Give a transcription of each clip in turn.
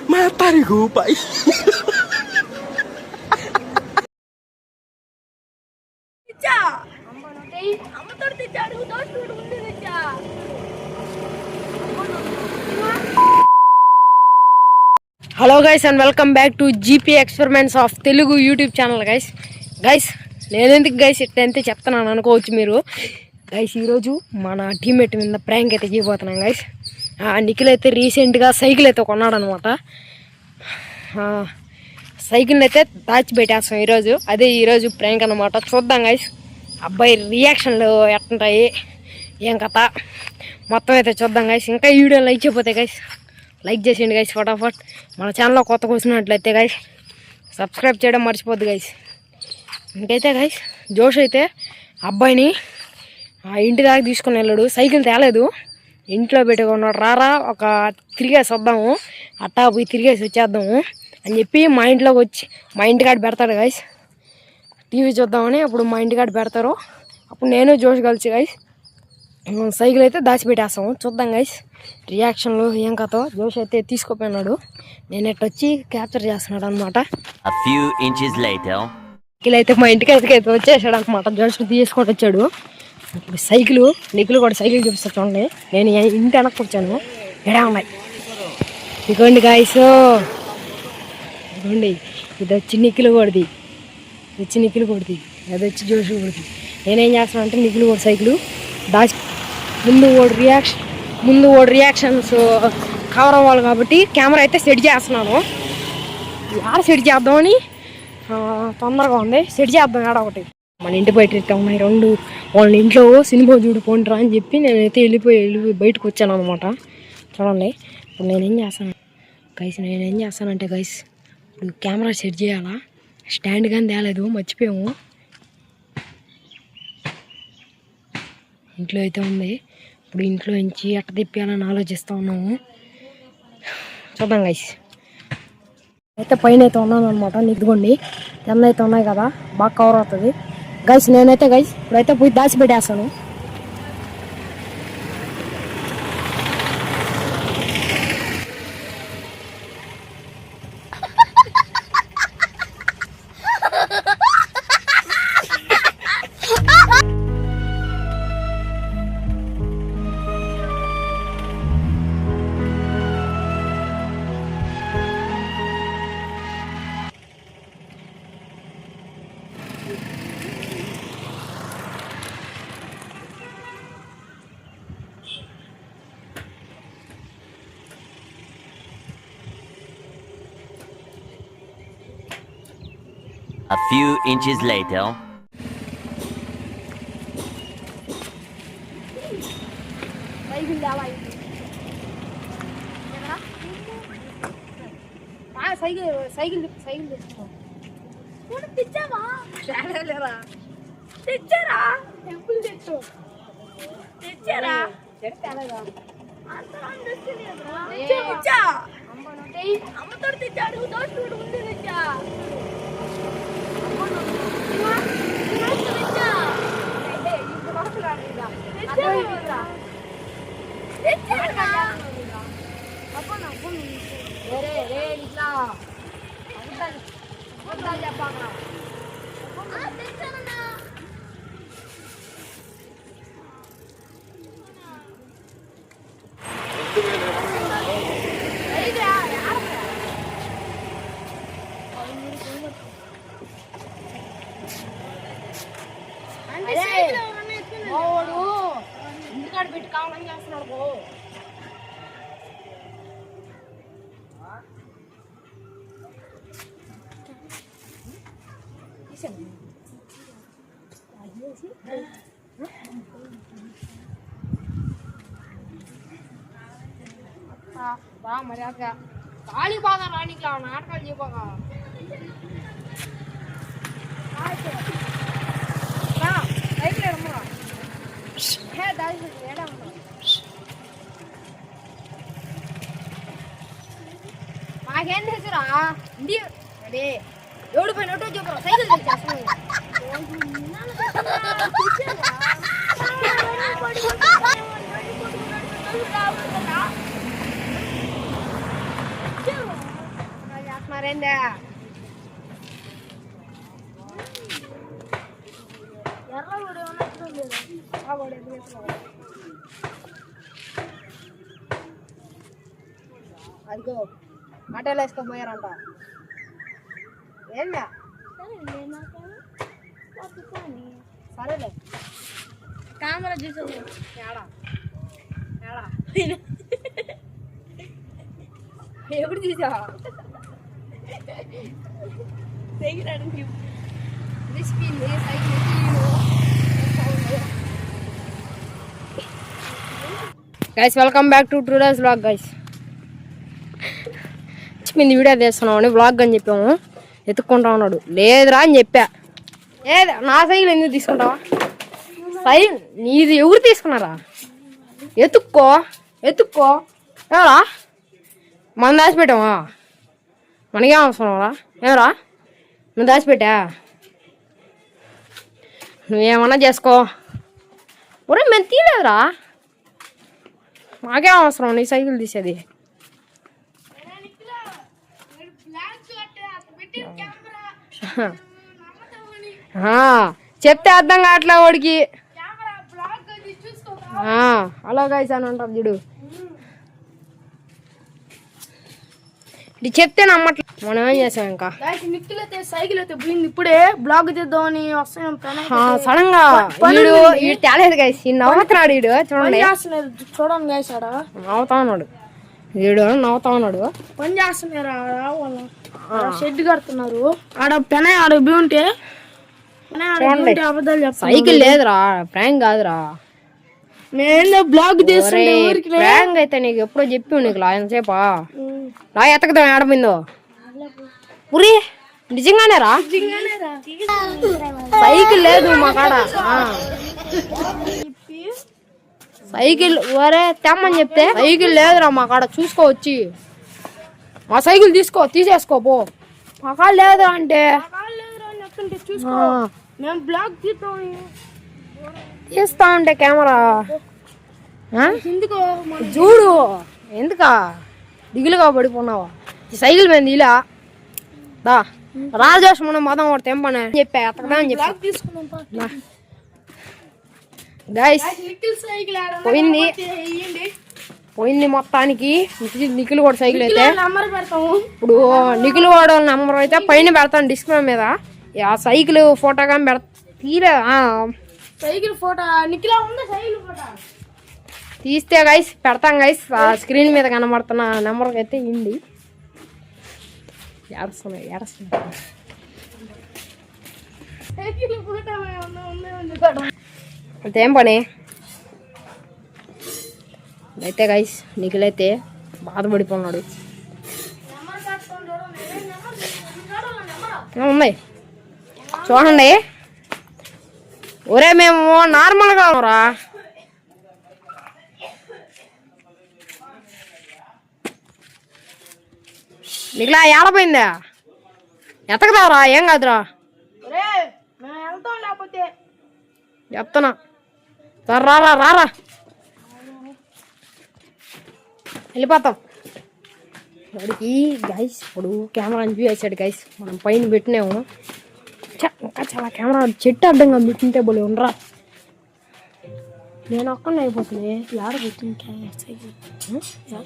Matarigo, pai. Hello guys and welcome back to GP Experiments of Telugu YouTube channel guys నేను ఎందుకు guys ఇట్లంతే చెప్తున్నాను అనుకోవచ్చు మీరు guys ఈరోజు మన టీమ్మేట్ మీద ప్రాంక్ అయితే చేయబోతున్నాం గైస్ నిఖిల్ అయితే రీసెంట్గా సైకిల్ అయితే కొన్నాడు అనమాట సైకిల్ అయితే దాచిపెట్టేస్తాం ఈరోజు అదే ఈరోజు ప్రాంక్ అనమాట చూద్దాం గైస్ అబ్బాయి రియాక్షన్లు ఎట్లుంటాయి ఏం కథ మొత్తం అయితే చూద్దాం గైస్ ఇంకా ఈ వీడియో లైక్ చేయకపోతే గైస్ లైక్ చేసేయండి గైస్ ఫటాఫట్ మన ఛానల్లో కొత్తగా వచ్చినట్లయితే గైస్ సబ్స్క్రైబ్ చేయడం మర్చిపోద్దు గైస్ ఇంకైతే గైస్ జోష్ అయితే అబ్బాయిని ఇంటి దాకా తీసుకుని వెళ్ళాడు సైకిల్ తేలేదు ఇంట్లో పెట్టుకున్నాడు రారా ఒక తిరిగేసి వద్దాము అట్టా పోయి తిరిగేసి వచ్చేద్దాము అని చెప్పి మా ఇంట్లోకి వచ్చి మా ఇంటికాడ పెడతాడు గైస్ టీవీ చూద్దామని అప్పుడు మా ఇంటికాడ పెడతారు అప్పుడు నేను జోష్ కలిసి గైస్ సైకిల్ అయితే దాచిపెట్టేస్తాము చూద్దాం గైస్ రియాక్షన్లు ఏం కథో జోష్ అయితే తీసుకోపోయినాడు నేను ఎట్టు వచ్చి క్యాప్చర్ చేస్తున్నాడు అనమాట సైకిల్ అయితే మా ఇంటికి అయితే వచ్చేసాడు అనమాట జోష్ తీసుకొని వచ్చాడు ఇప్పుడు సైకిల్ నిఖిల్ కూడా సైకిల్ చూపిస్తా చూడండి నేను ఇంటి వెనక్కి వచ్చాను ఎడా ఉన్నాయి ఇదిగోండి గాయస్ ఇదిగోండి ఇది వచ్చి నిఖిల్ కొడిది అది వచ్చి జోష్ కొడిది నేనేం చేస్తాను అంటే నిఖిల్ కూడా సైకిల్ దాచి ముందు రియాక్షన్స్ కవర్ అవ్వాలి కాబట్టి కెమెరా అయితే సెట్ చేస్తున్నాను యాడ సెట్ చేద్దామని తొందరగా ఉంది సెట్ చేద్దాం యాడ ఒకటి మన ఇంటి బయట అయితే ఉన్నాయి రెండు వాళ్ళ ఇంట్లో సినిమా చూడుకుంటారా అని చెప్పి నేనైతే వెళ్ళిపోయి బయటకు వచ్చాను అనమాట చూడండి ఇప్పుడు నేనేం చేస్తానంటే గైస్ ఇప్పుడు కెమెరా సెట్ చేయాలా స్టాండ్ కానీ తేలేదు మర్చిపోయాము ఇంట్లో అయితే ఉంది ఇప్పుడు ఇంట్లో నుంచి ఎట్ట తిప్పాలని ఆలోచిస్తూ ఉన్నాము చూద్దాం గైస్ అయితే పైన అయితే ఉన్నాను అనమాట నిద్దుకోండి కింద అయితే ఉన్నాయి కదా బాగా కవర్ అవుతుంది గైస్ నేనైతే గైస్ ఇప్పుడైతే పోయి దాచిపెట్టేస్తాను A few inches later. Cycle తెచ్చావా తెచ్చారా టెంపుల్ తెచ్చారా అమ్మతో తెచ్చాడు దోస్తుడు ఉంది తెచ్చా ఇంటికాడ పెట్టి కావాలని చేస్తున్నాడు బో బా మర్యాదగా ఖాళీ బాగా రానికి నాటకాలు చేయబాగా మాకేం తెలుసురా ఇంటి అదే ఎవడు పోయినట్టు చెప్పరా సైకిల్ తెచ్చేస్తాను మరేందా అదిగో ఆటోలో వేసుకోపోయారంట ఏందా సరేలే కెమెరా చూసా ఏడా ఏడా ఎప్పుడు చూసావా guys welcome back to today's vlog guys me video తీస్తున్నాం అని వ్లాగ్ అని చెప్పాము ఎత్తుక్కుంటా ఉన్నాడు లేదురా అని చెప్పా ఏది నా సైకిల్ ఎందుకు తీసుకుంటావా నీది ఎవరు తీసుకున్నారా ఎత్తుక్కో ఎవరా మనం దాచిపెట్టామా మనకేం అవసరం రా ఏమరా నువ్వు దాచిపెట్టా నువ్వేమన్నా చేసుకో ఒరే మేము తీయలేదురా మాకేం అవసరం నీ సైకిల్ తీసేది చెప్తే అర్థం కావట్లే వాడికి హలో గైస్ అని అంటారు చూడు ఇది చెప్తే నమ్మట్లే మనం ఏం చేసాం ఇంకా సైకిల్ అయితే పోయింది ఇప్పుడే బ్లాగ్ చేద్దామని సడన్ గా వీడు తేలేదు గైస్ ఈ నవ్వుతున్నాడు వీడు చూడండి చూడండి గైస్ ఆడ నవ్వుతా ఉన్నాడు వీడు నవ్వుతా ఉన్నాడు పని చేస్తున్నారు షెడ్ కడుతున్నారు ఆడ పెన ఆడ పోయి ఉంటే అబద్ధాలు చెప్తా సైకిల్ లేదురా ప్రాంక్ కాదురా నేను బ్లాగ్ ప్రాంక్ అయితే నీకు ఎప్పుడో చెప్పి నీకు ఎంతసేపా రా ఎతకదాం ఏడమైందో ఉరి నిజంగానే రా సైకిల్ లేదు మా కాడ సైకిల్ ఒరే తెమ్మని చెప్తే సైకిల్ లేదురా మా కాడ చూసుకోవచ్చి మా సైకిల్ తీసేసుకో పో మా కాడ లేదు అంటే మేము బ్లాగ్ తీస్తా ఉంటే కెమెరా ఎందుకో చూడు ఎందుకా దిగులుగా పడిపోన్నావా ఈ సైకిల్ మీద ఇలా దా రాజేష్ మనం మతం వాడు తెంపని చెప్పా ఎత్తకదా అని చెప్పా తీసుకున్నాం గైస్ పోయింది మొత్తానికి నిఖిల్ కూడా సైకిల్ అయితే నెంబర్ పెడతాము ఇప్పుడు నిఖిల్ వాడు నెంబర్ అయితే పైన పెడతాను డిస్ప్లే మీద ఆ సైకిల్ ఫోటో కానీ తీరే సైకిల్ ఫోటో నిఖిలా ఉందా సైకిల్ ఫోటో తీస్తే గైస్ పెడతాం గైస్ ఆ స్క్రీన్ మీద కనబడుతున్న నెంబర్కి అయితే ఇండి అంతేం పని అయితే గైస్ నిఖిలైతే బాధపడిపోన్నాడు ఉన్నాయి చూడండి ఒరే మేము నార్మల్గా రా నిఖిలా ఏడపోయిందా ఎతకదావరా ఏం కాదురా చెప్తున్నా రారా రారా వెళ్ళిపోతాం వాడికి గైస్ ఇప్పుడు కెమెరా ఎంజాయ్ చేశాడు గైస్ మనం పైన పెట్టినాము ఇంకా చాలా కెమెరా చెట్టు అడ్డంగా పెట్టింటే బోలే ఉండరా నేను ఒక్కనే అయిపోతుంది ఏడ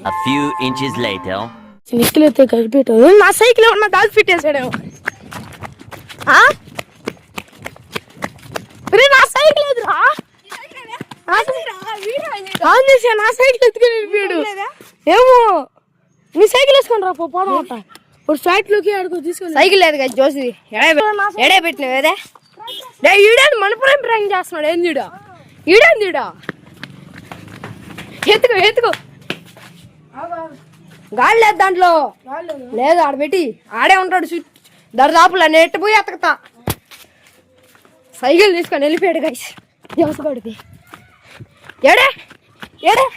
A few inches later. Nikhil అయితే కలిపెట్టాడు నా సైకిల్ ఏమన్నా దాచి పెట్టేసాడేమో నా సైకిల్ ఎదురా నా సైకిల్ ఎత్తుకుని వెళ్ళిపోయాడు ఏమో నీ సైకిల్ వేసుకొని రా పోదాం అంట ఇప్పుడు ఫ్లాట్ లోకి ఆడుకో తీసుకొని సైకిల్ లేదు కదా జోసి ఎడే పెట్టినావు ఏదే ఈడాని మనపురం ప్రాంక్ చేస్తున్నాడు ఏం చూడా ఈడేం చూడా ఎత్తుకో గాలి లేదు దాంట్లో లేదు ఆడ పెట్టి ఆడే ఉంటాడు దరిదాపులు అన్నీ ఎట్టిపోయి ఎతకతా సైకిల్ తీసుకొని వెళ్ళిపోయాడు గైస్ దేవసపడికి ఏడే ఏడే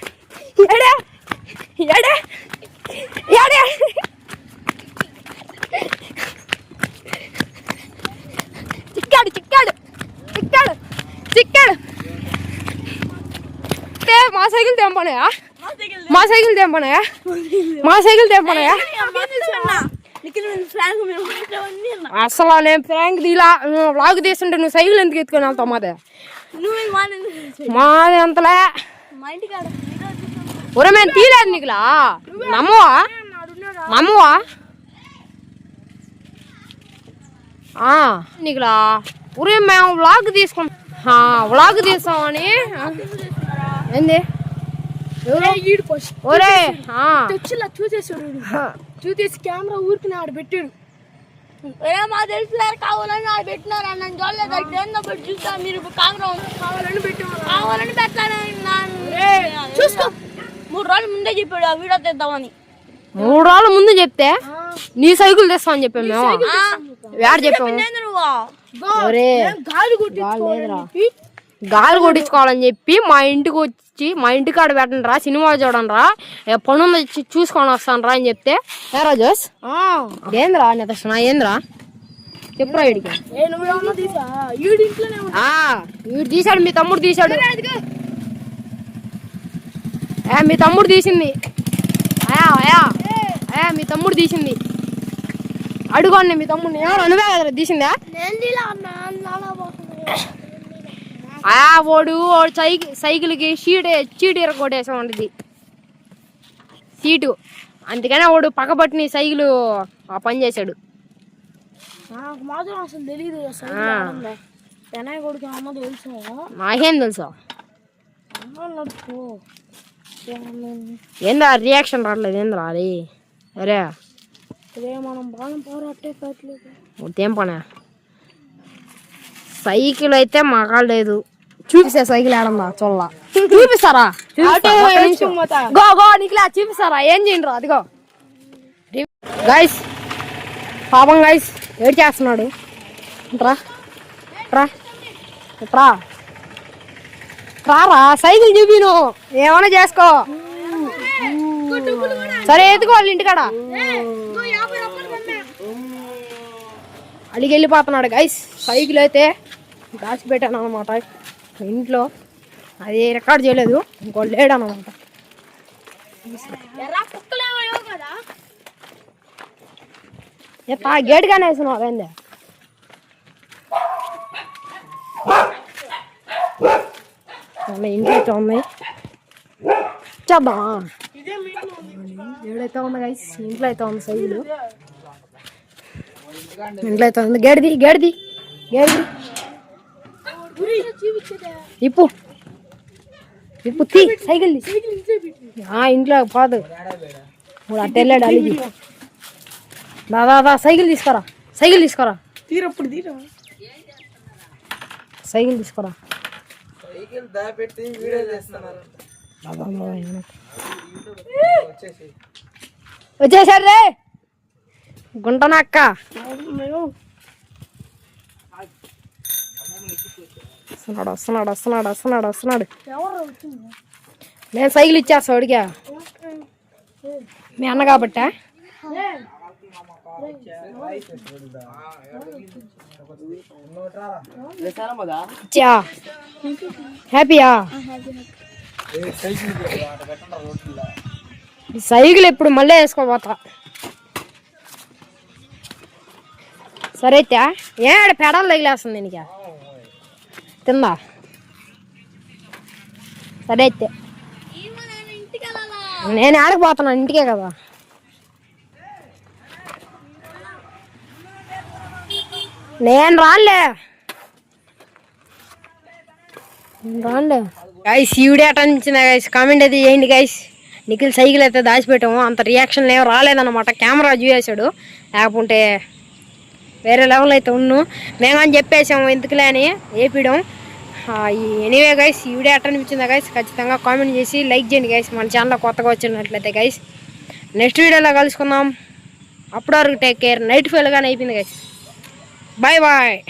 ఏడే ఏడే ఏడే చిక్కాడు మా సైకిల్ తెంపనయా అసలు నేను ప్రాంక్ తీలా వ్లాగ్ తీస్తుంటే నువ్వు సైకిల్ ఎందుకు ఎత్తుకొని వెళ్తావు మాదే మాది అంతలే ఒరే మేము తీలేదు నీకులా నమ్మవా నీకులా ఒరే మేము వ్లాగ్ వ్లాగ్ తీస్తామని ఏంది ఒరే చూసేసి కెమెరా ఊరికి ఆడ పెట్టాడు మా తెలుసు కావాలని ఆడ పెట్టినారు నన్ను చూడలేదు చూస్తా మీరు కావాలని పెట్టాను చూసుకో 3 రోజుల ముందే చెప్పాడు ఆ వీడియో తెద్దామని 3 రోజుల ముందు చెప్తే నీ సైకిల్ తెస్తామని చెప్పాము మేము వేడ చెప్పాము గాలి కొట్టించుకోవాలని చెప్పి మా ఇంటికి వచ్చి మా ఇంటికి ఆడ పెట్టండి రా సినిమా చూడండి రా పని ఉంది చూసుకొని వస్తాను రా అని చెప్తే ఏ రాజోస్ ఏంద్రా నితర్శన ఏంద్రా చెప్పురా వీడికి వీడు తీసాడు మీ తమ్ముడు తీసాడు మీ తమ్ముడు తీసింది మీ తమ్ముడు తీసింది అడుగోండి మీ తమ్ముడిని ఎవరు అనువే కదా తీసిందా వాడు సైకిల్కి చీటు ఇరగొట్టేసా ఉంటుంది సీటు అందుకనే వాడు పక్కపట్టిన సైకిల్ పని చేశాడు మాత్రం అసలు తెలియదు కొడుకు అమ్మ తెలుసు నాకేం తెలుసా ఏందా రియాక్షన్ రావట్లేదు ఏంద్రా అది అరే మనం బాగా పోరాటే ఏం పనే సైకిల్ అయితే మాకా లేదు చూపిస్తా సైకిల్ ఆడందా చూడాల చూపిస్తారా గో నీకులా చూపిస్తారా ఏం చేయండి రా అదిగో గైస్ పాపం గైస్ ఏడు చేస్తున్నాడు రారా సైకిల్ చూపిను ఏమైనా చేసుకో సరే ఎత్తుకోవాలి ఇంటికాడ అడిగి వెళ్ళిపోతున్నాడు గైస్ సైకిల్ అయితే దాచిపెట్టాను అనమాట ఇంట్లో అది రికార్డ్ చేయలేదు ఇంకో లేడు అనమాట గేట్ గానే వేసినావు అదేందే ఇంట్లో అయితే ఉన్నాయి చేద్దాం ఏడైతే ఉంది గైస్ ఇంట్లో అయితే ఉంది సైకిల్ ఇంట్లో అయితే ఉంది గేడిది ఇప్పు తీ సైకిల్ ఇంట్లో పోదు ఇప్పుడు అట్ట వెళ్ళాడు అలిగి దాదా సైకిల్ తీసుకురా సైకిల్ తీసుకురా వచ్చేసారు రే గుంటనక్క వస్తున్నాడు నేను సైకిల్ ఇచ్చేస్తా అడిగా మీ అన్న కాబట్టా హ్యాపీయా సైకిల్ ఎప్పుడు మళ్ళీ వేసుకోబోతా సరే అయితే ఏడ పెడాలు తగిలేస్తుంది నీకు తిందా సరే అయితే నేను ఆడకపోతున్నా ఇంటికే కదా నేను రానులే గైస్ ఈ వీడియో ఎట్లా అనిపించిందా గైస్ కామెంట్ అయితే చేయండి గైస్ నిఖిల్ సైకిల్ అయితే దాచిపెట్టాము అంత రియాక్షన్ ఏం రాలేదన్నమాట కెమెరా చూసేసాడు లేకుంటే వేరే లెవెల్ అయితే ఉన్నాను మేము అని చెప్పేసాము ఎందుకులే అని వేపియడం ఎనీవే గైస్ ఈ వీడియో ఎట్లా అనిపించిందా గైస్ ఖచ్చితంగా కామెంట్ చేసి లైక్ చేయండి గైస్ మన ఛానల్లో కొత్తగా వచ్చినట్లయితే గైస్ నెక్స్ట్ వీడియోలో కలుసుకుందాం అప్పటి వరకు టేక్ కేర్ నైట్ ఫెయిల్గానే అయిపోయింది గైస్ బాయ్